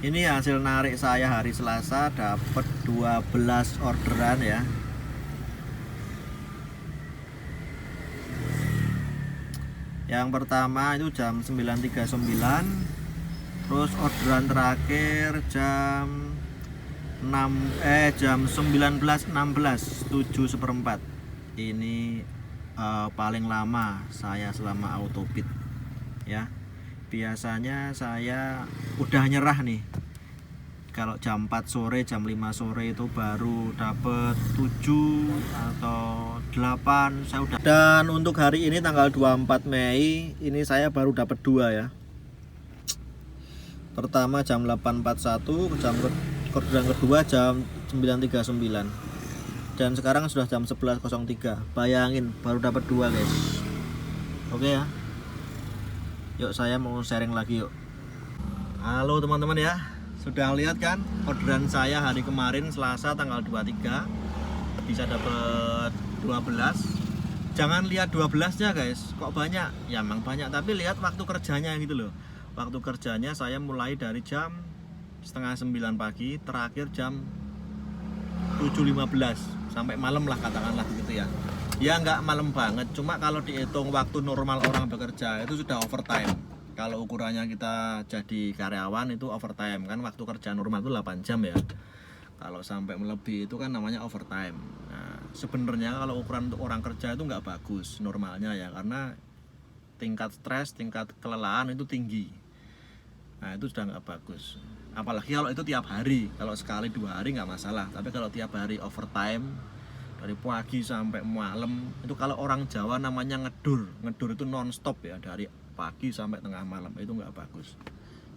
Ini hasil narik saya hari Selasa, dapat 12 orderan ya. Yang pertama itu jam 9.39. Terus orderan terakhir jam 19.16, 7/4. Ini paling lama saya selama autopit ya. Biasanya saya udah nyerah nih kalau jam 4 sore, jam 5 sore itu baru dapet 7 atau 8 saya udah. Dan untuk hari ini tanggal 24 Mei ini saya baru dapat 2 ya. Pertama jam 8.41, orderan kedua jam 9.39. Dan sekarang sudah jam 11.03. Bayangin baru dapat 2 guys. Oke ya. Yuk saya mau sharing lagi yuk. Halo teman-teman ya. Sudah lihat kan orderan saya hari kemarin Selasa tanggal 23 bisa dapat 12. Jangan lihat 12-nya guys, kok banyak? Ya emang banyak, tapi lihat waktu kerjanya gitu loh. Waktu kerjanya saya mulai dari jam setengah 9 pagi, terakhir jam 7.15 sampai malam lah katakanlah gitu ya. Ya nggak malam banget, cuma kalau dihitung waktu normal orang bekerja itu sudah overtime. Kalau ukurannya kita jadi karyawan itu overtime kan, waktu kerja normal itu 8 jam ya. Kalau sampai melebihi itu kan namanya overtime. Nah, sebenarnya kalau ukuran untuk orang kerja itu nggak bagus normalnya ya, karena tingkat stres, tingkat kelelahan itu tinggi. Nah itu sudah nggak bagus. Apalagi kalau itu tiap hari. Kalau sekali 2 hari nggak masalah. Tapi kalau tiap hari overtime dari pagi sampai malam, itu kalau orang Jawa namanya ngedur. Ngedur itu non-stop ya, dari pagi sampai tengah malam. Itu nggak bagus.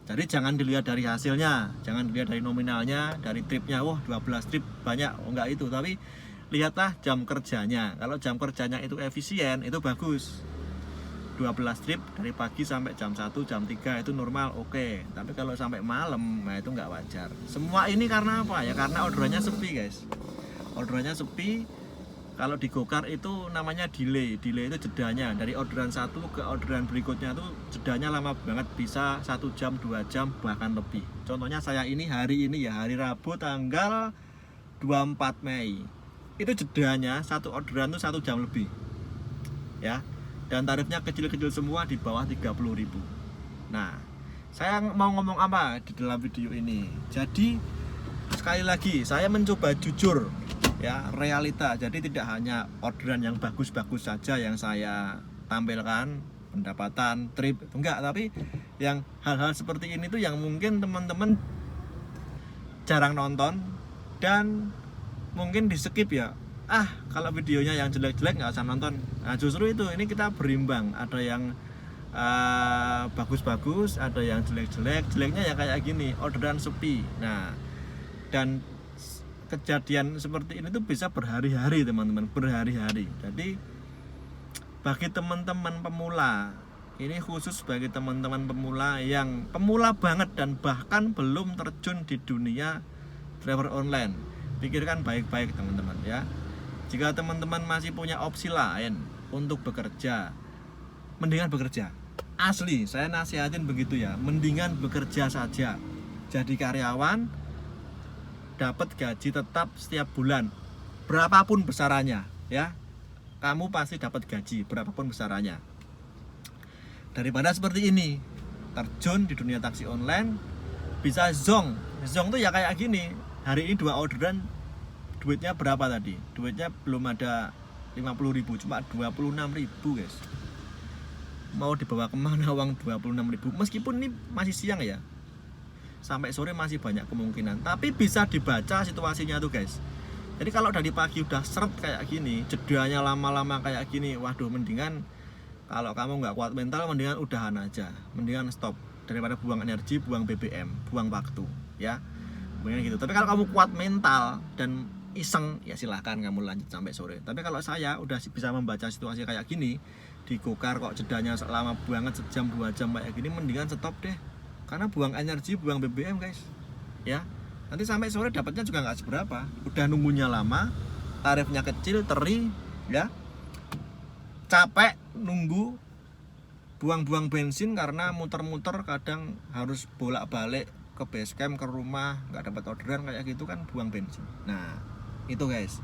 Jadi jangan dilihat dari hasilnya, jangan dilihat dari nominalnya, dari tripnya. Wah 12 trip banyak, oh nggak itu. Tapi lihatlah jam kerjanya. Kalau jam kerjanya itu efisien, itu bagus. 12 trip dari pagi sampai jam 1, jam 3 itu normal, oke. Tapi kalau sampai malam, nah itu nggak wajar. Semua ini karena apa? Ya karena orderannya sepi guys. Orderannya sepi. Kalau di Gokar itu namanya delay. Delay itu jedanya dari orderan 1 ke orderan berikutnya itu jedanya lama banget, bisa 1 jam, 2 jam, bahkan lebih. Contohnya saya ini hari ini ya, hari Rabu tanggal 24 Mei. Itu jedanya satu orderan itu 1 jam lebih. Ya. Dan tarifnya kecil-kecil semua di bawah 30.000. Nah, saya mau ngomong apa di dalam video ini? Jadi sekali lagi saya mencoba jujur ya, realita. Jadi tidak hanya orderan yang bagus-bagus saja yang saya tampilkan, pendapatan, trip, enggak, tapi yang hal-hal seperti ini tuh yang mungkin teman-teman jarang nonton dan mungkin di skip ya. Kalau videonya yang jelek-jelek nggak usah nonton. Nah justru itu, ini kita berimbang. Ada yang bagus-bagus, ada yang jelek-jelek. Jeleknya ya kayak gini, orderan sepi. Nah, dan kejadian seperti ini tuh bisa berhari-hari teman-teman, berhari-hari. Jadi bagi teman-teman pemula, ini khusus bagi teman-teman pemula yang pemula banget dan bahkan belum terjun di dunia driver online, pikirkan baik-baik teman-teman ya. Jika teman-teman masih punya opsi lain untuk bekerja, mendingan bekerja. Asli, saya nasihatin begitu ya, mendingan bekerja saja. Jadi karyawan, dapat gaji tetap setiap bulan, berapapun besarannya ya. Kamu pasti dapat gaji berapapun besarannya. Daripada seperti ini, terjun di dunia taksi online, bisa zonk. Zonk tuh ya kayak gini, hari ini 2 orderan, duitnya berapa tadi? Duitnya belum ada 50.000, cuma 26.000 guys. Mau dibawa kemana uang 26.000? Meskipun ini masih siang ya, sampai sore masih banyak kemungkinan. Tapi bisa dibaca situasinya tuh guys. Jadi kalau dari pagi udah seret kayak gini, jedanya lama-lama kayak gini, waduh mendingan kalau kamu nggak kuat mental, mendingan udahan aja, mendingan stop, daripada buang energi, buang BBM, buang waktu ya. Mendingan gitu. Tapi kalau kamu kuat mental dan iseng ya silahkan kamu lanjut sampai sore. Tapi kalau saya udah bisa membaca situasi kayak gini, di Gokar kok jedanya lama banget, sejam 2 jam kayak gini, mendingan stop deh, karena buang energi, buang BBM guys ya. Nanti sampai sore dapatnya juga nggak seberapa, udah nunggunya lama, tarifnya kecil, teri ya, capek nunggu, buang-buang bensin karena muter-muter, kadang harus bolak-balik ke base camp, ke rumah nggak dapat orderan kayak gitu kan buang bensin. Nah itu guys.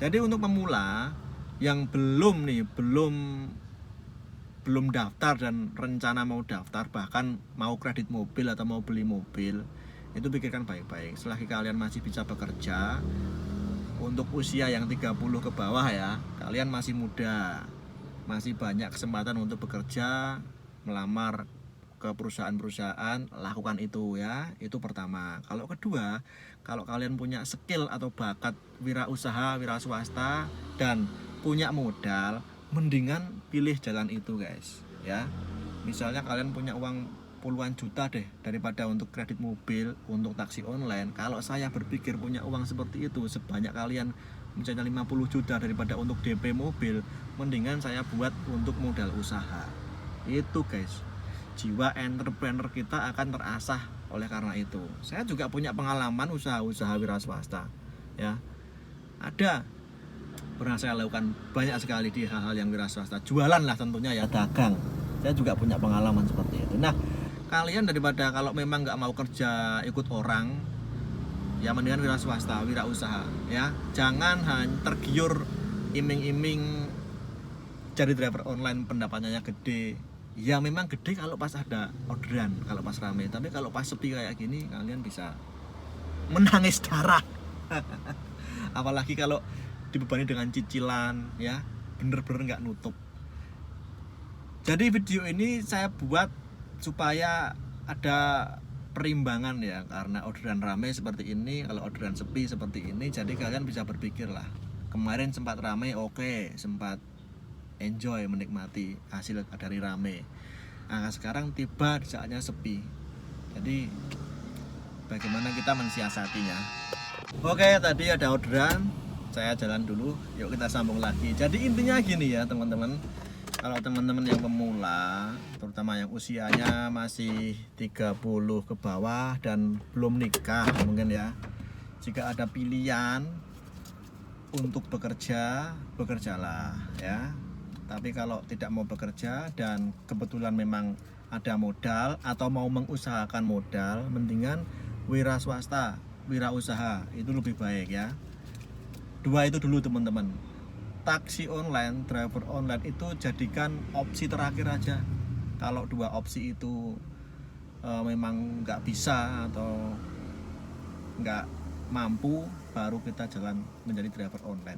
Jadi untuk pemula yang belum daftar dan rencana mau daftar, bahkan mau kredit mobil atau mau beli mobil, itu pikirkan baik-baik. Selagi kalian masih bisa bekerja, untuk usia yang 30 ke bawah ya, kalian masih muda, masih banyak kesempatan untuk bekerja, melamar ke perusahaan-perusahaan, lakukan itu ya. Itu pertama. Kalau kedua, kalau kalian punya skill atau bakat wirausaha, wira swasta dan punya modal, mendingan pilih jalan itu guys ya. Misalnya kalian punya uang puluhan juta deh, daripada untuk kredit mobil, untuk taksi online. Kalau saya berpikir punya uang seperti itu, sebanyak kalian misalnya 50 juta daripada untuk DP mobil, mendingan saya buat untuk modal usaha. Itu guys, jiwa entrepreneur kita akan terasah oleh karena itu. Saya juga punya pengalaman usaha-usaha wira swasta ya. Ada pernah saya lakukan banyak sekali di hal-hal yang wira swasta, jualan lah tentunya ya, dagang. Saya juga punya pengalaman seperti itu. Nah kalian daripada kalau memang nggak mau kerja ikut orang, ya mendingan wira swasta, wira usaha ya. Jangan hanya tergiur iming-iming jadi driver online pendapatannya gede. Ya memang gede kalau pas ada orderan, kalau pas rame. Tapi kalau pas sepi kayak gini, kalian bisa menangis darah. Apalagi kalau dibebani dengan cicilan ya, bener-bener nggak nutup. Jadi video ini saya buat supaya ada perimbangan ya, karena orderan rame seperti ini, kalau orderan sepi seperti ini, jadi kalian bisa berpikir lah. Kemarin sempat rame, oke, sempat enjoy, menikmati hasil dari rame. Nah sekarang tiba di saatnya sepi, jadi bagaimana kita mensiasatinya. Oke, tadi ada orderan, saya jalan dulu, yuk kita sambung lagi. Jadi intinya gini ya teman-teman, kalau teman-teman yang pemula, terutama yang usianya masih 30 ke bawah dan belum nikah mungkin ya, jika ada pilihan untuk bekerja, bekerjalah ya. Tapi kalau tidak mau bekerja dan kebetulan memang ada modal atau mau mengusahakan modal, mendingan wira swasta, wira usaha, itu lebih baik ya. Dua itu dulu teman-teman. Taksi online, driver online itu jadikan opsi terakhir aja. Kalau dua opsi itu memang nggak bisa atau nggak mampu, baru kita jalan menjadi driver online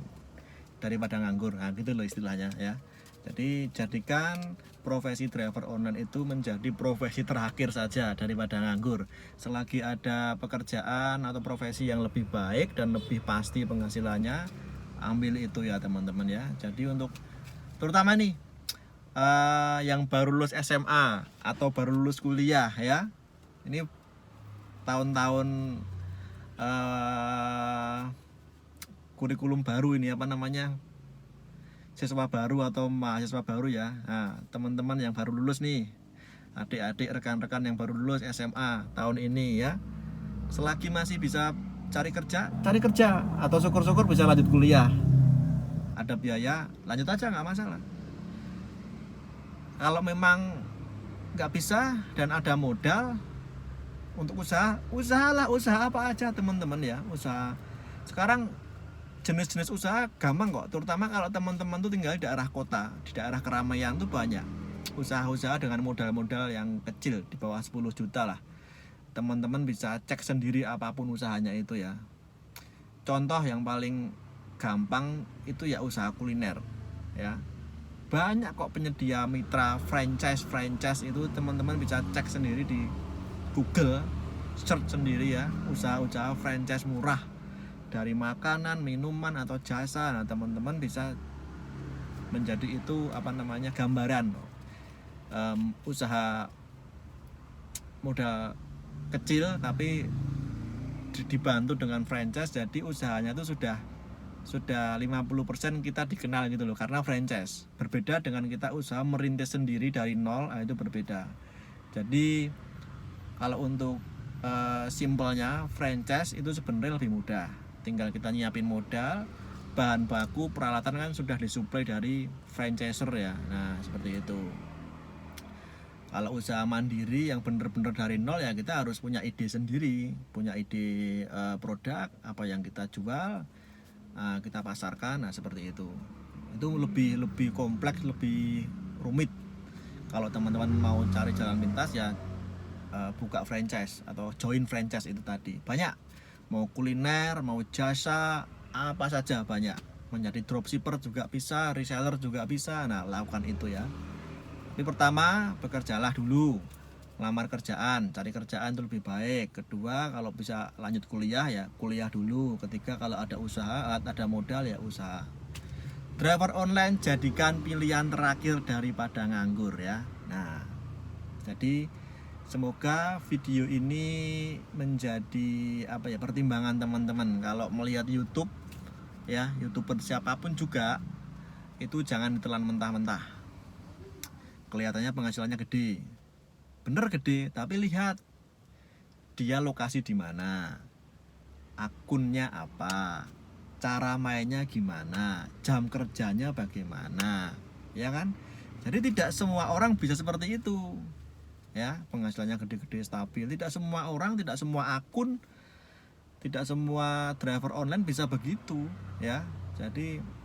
daripada nganggur. Nah gitu loh istilahnya ya. Jadi jadikan profesi driver online itu menjadi profesi terakhir saja daripada nganggur. Selagi ada pekerjaan atau profesi yang lebih baik dan lebih pasti penghasilannya, ambil itu ya teman-teman ya. Jadi untuk terutama nih yang baru lulus SMA atau baru lulus kuliah ya, ini tahun-tahun kurikulum baru ini, apa namanya, siswa baru atau mahasiswa baru ya. Nah teman-teman yang baru lulus nih, adik-adik, rekan-rekan yang baru lulus SMA tahun ini ya, selagi masih bisa cari kerja atau syukur-syukur bisa lanjut kuliah, ada biaya, lanjut aja nggak masalah. Kalau memang nggak bisa dan ada modal untuk usahalah, usaha apa aja teman-teman ya. Usaha sekarang jenis-jenis usaha gampang kok, terutama kalau teman-teman tuh tinggal di daerah kota, di daerah keramaian tuh banyak usaha-usaha dengan modal-modal yang kecil di bawah 10 juta lah. Teman-teman bisa cek sendiri apapun usahanya itu ya. Contoh yang paling gampang itu ya usaha kuliner ya. Banyak kok penyedia mitra franchise itu, teman-teman bisa cek sendiri di Google, search sendiri ya, usaha-usaha franchise murah dari makanan, minuman atau jasa. Nah teman-teman bisa menjadi itu apa namanya, gambaran usaha modal kecil tapi dibantu dengan franchise, jadi usahanya itu sudah 50% kita dikenal gitu loh, karena franchise. Berbeda dengan kita usaha merintis sendiri dari nol, itu berbeda. Jadi kalau untuk simpelnya franchise itu sebenarnya lebih mudah, tinggal kita nyiapin modal, bahan baku, peralatan kan sudah disuplai dari franchisor ya. Nah seperti itu. Kalau usaha mandiri yang bener-bener dari nol ya kita harus punya ide sendiri, punya ide produk apa yang kita jual, kita pasarkan. Nah seperti itu lebih kompleks, lebih rumit. Kalau teman-teman mau cari jalan pintas ya buka franchise atau join franchise itu tadi. Banyak, mau kuliner, mau jasa, apa saja banyak. Menjadi dropshipper juga bisa, reseller juga bisa. Nah lakukan itu ya. Tapi pertama bekerjalah dulu, lamar kerjaan, cari kerjaan itu lebih baik. Kedua kalau bisa lanjut kuliah ya kuliah dulu. Ketiga kalau ada usaha, ada modal ya usaha. Driver online jadikan pilihan terakhir daripada nganggur ya. Nah jadi semoga video ini menjadi pertimbangan teman-teman kalau melihat YouTube ya, YouTuber siapapun juga itu jangan ditelan mentah-mentah. Kelihatannya penghasilannya gede, bener gede, tapi lihat dia lokasi di mana, akunnya apa, cara mainnya gimana, jam kerjanya bagaimana, ya kan? Jadi tidak semua orang bisa seperti itu, ya penghasilannya gede-gede stabil. Tidak semua orang, tidak semua akun, tidak semua driver online bisa begitu, ya. Jadi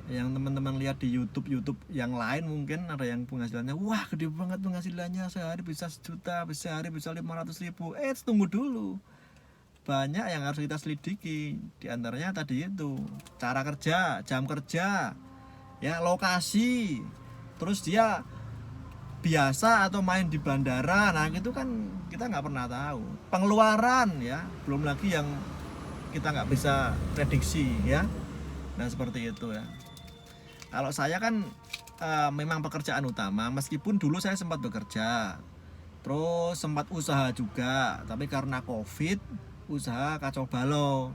yang teman-teman lihat di YouTube yang lain mungkin ada yang penghasilannya wah gede banget penghasilannya, sehari bisa 1 juta, sehari bisa 500.000. Tunggu dulu, banyak yang harus kita selidiki. Di antaranya tadi itu cara kerja, jam kerja, ya lokasi, terus dia biasa atau main di bandara. Nah itu kan kita nggak pernah tahu. Pengeluaran ya, belum lagi yang kita nggak bisa prediksi ya. Nah seperti itu ya. Kalau saya kan memang pekerjaan utama, meskipun dulu saya sempat bekerja, terus sempat usaha juga, tapi karena COVID usaha kacau balau.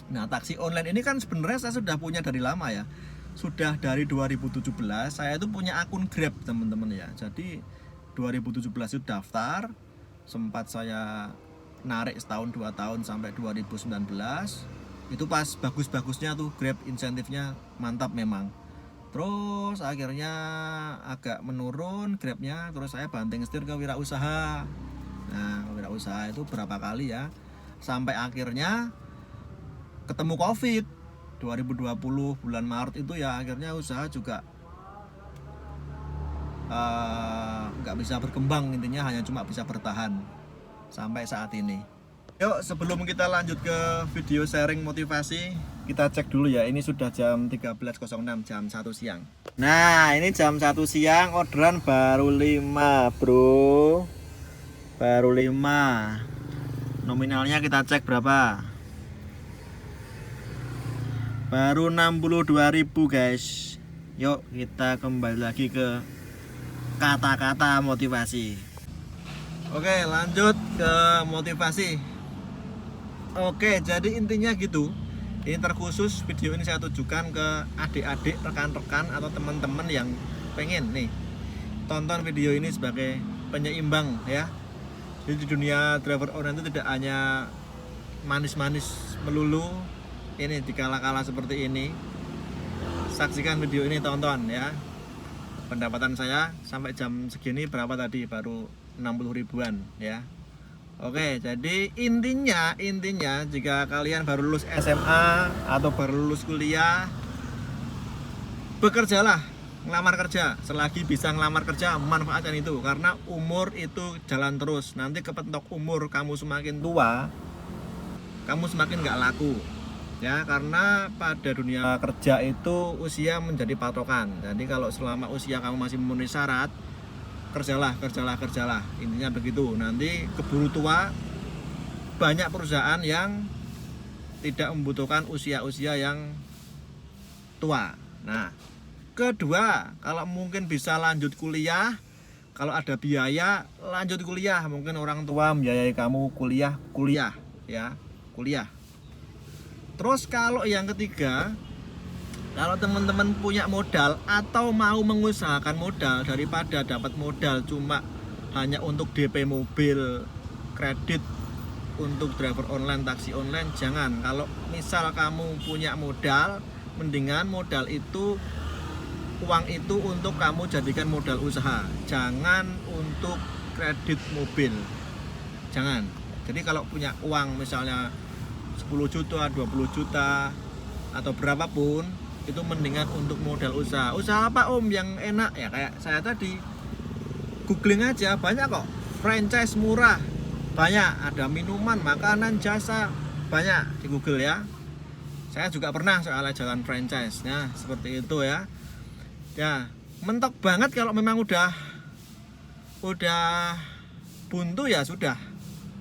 Nah taksi online ini kan sebenarnya saya sudah punya dari lama ya, sudah dari 2017 saya itu punya akun Grab teman-teman ya. Jadi 2017 itu daftar, sempat saya narik setahun 2 tahun sampai 2019. Itu pas bagus-bagusnya tuh Grab, insentifnya mantap memang. Terus akhirnya agak menurun Grabnya, terus saya banting setir ke wirausaha. Nah wirausaha itu berapa kali ya, sampai akhirnya ketemu COVID 2020 bulan Maret itu ya, akhirnya usaha juga nggak bisa berkembang, intinya hanya cuma bisa bertahan sampai saat ini. Yuk sebelum kita lanjut ke video sharing motivasi, kita cek dulu ya, ini sudah jam 13.06, jam 1 siang. Nah ini jam 1 siang, orderan baru 5 bro, baru 5. Nominalnya kita cek berapa, baru 62.000 guys. Yuk kita kembali lagi ke kata-kata motivasi. Oke lanjut ke motivasi. Oke, jadi intinya gitu. Ini terkhusus video ini saya tujukan ke adik-adik, rekan-rekan atau teman-teman yang pengen nih tonton video ini sebagai penyeimbang ya. Jadi di dunia driver online itu tidak hanya manis-manis melulu. Ini di kala-kala seperti ini. Saksikan video ini, tonton ya. Pendapatan saya sampai jam segini berapa tadi? Baru 60 ribuan ya. Oke, jadi intinya jika kalian baru lulus SMA atau baru lulus kuliah, bekerjalah, ngelamar kerja. Selagi bisa ngelamar kerja, manfaatkan itu, karena umur itu jalan terus. Nanti kepentok umur, kamu semakin tua, kamu semakin nggak laku. Ya, karena pada dunia kerja itu usia menjadi patokan. Jadi kalau selama usia kamu masih memenuhi syarat, kerjalah, intinya begitu. Nanti keburu tua, banyak perusahaan yang tidak membutuhkan usia-usia yang tua. Nah kedua, kalau mungkin bisa lanjut kuliah, kalau ada biaya lanjut kuliah, mungkin orang tua membiayai kamu kuliah ya, kuliah. Terus kalau yang ketiga, kalau teman-teman punya modal atau mau mengusahakan modal, daripada dapat modal cuma hanya untuk DP mobil, kredit untuk driver online, taksi online, jangan. Kalau misal kamu punya modal, mendingan modal itu uang itu untuk kamu jadikan modal usaha, jangan untuk kredit mobil, jangan. Jadi kalau punya uang misalnya 10 juta, 20 juta atau berapapun, itu mendingan untuk modal usaha. Usaha apa Om yang enak? Ya kayak saya tadi, googling aja, banyak kok franchise murah, banyak, ada minuman, makanan, jasa, banyak di Google ya. Saya juga pernah soalnya jalan franchise. Nah seperti itu ya. Ya mentok banget kalau memang udah buntu ya sudah,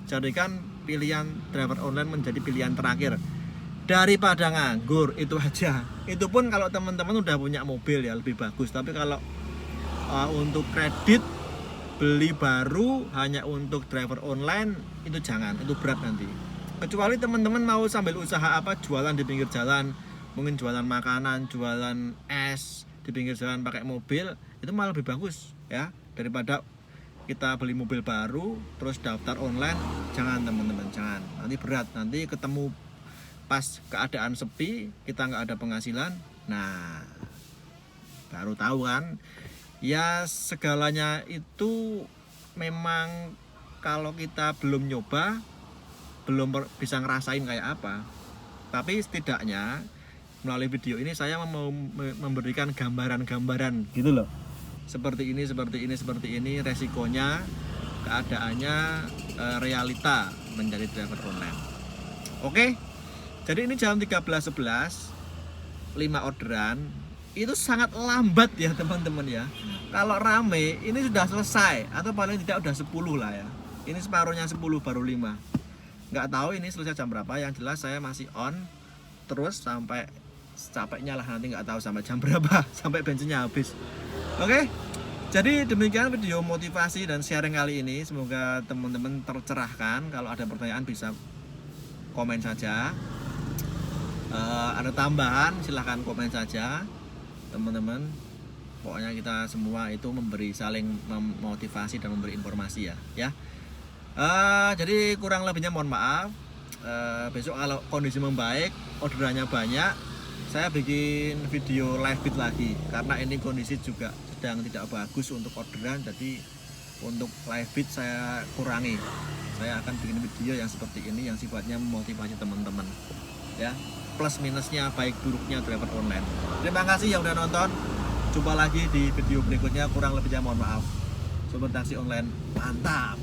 jadikan pilihan driver online menjadi pilihan terakhir daripada nganggur, itu aja. Itu pun kalau teman-teman udah punya mobil ya lebih bagus. Tapi kalau untuk kredit beli baru hanya untuk driver online, itu jangan, itu berat nanti. Kecuali teman-teman mau sambil usaha apa, jualan di pinggir jalan, mungkin jualan makanan, jualan es di pinggir jalan pakai mobil, itu malah lebih bagus ya daripada kita beli mobil baru terus daftar online. Jangan teman-teman, jangan, nanti berat, nanti ketemu pas keadaan sepi, kita nggak ada penghasilan, nah baru tahu kan. Ya segalanya itu memang kalau kita belum nyoba, belum bisa ngerasain kayak apa. Tapi setidaknya melalui video ini saya mau memberikan gambaran-gambaran gitu loh. Seperti ini, seperti ini, seperti ini resikonya, keadaannya, realita menjadi driver online. Oke. Jadi ini jam 13.11, 5 orderan. Itu sangat lambat ya teman-teman ya. Kalau rame ini sudah selesai, atau paling tidak udah 10 lah ya. Ini separuhnya 10 baru 5. Nggak tahu ini selesai jam berapa. Yang jelas saya masih on terus sampai capeknya lah, nanti nggak tahu sampai jam berapa, sampai bensinnya habis. Oke, jadi demikian video motivasi dan sharing kali ini. Semoga teman-teman tercerahkan. Kalau ada pertanyaan bisa komen saja. Ada tambahan silahkan komen saja teman-teman. Pokoknya kita semua itu saling memotivasi dan memberi informasi ya. Jadi kurang lebihnya mohon maaf. Besok kalau kondisi membaik, orderannya banyak, saya bikin video live feed lagi, karena ini kondisi juga sedang tidak bagus untuk orderan. Jadi untuk live feed saya kurangi. Saya akan bikin video yang seperti ini, yang sifatnya memotivasi teman-teman ya, plus minusnya, baik buruknya driver online. Terima kasih yang udah nonton. Jumpa lagi di video berikutnya. Kurang lebihnya mohon maaf. Sobat taksi online, mantap.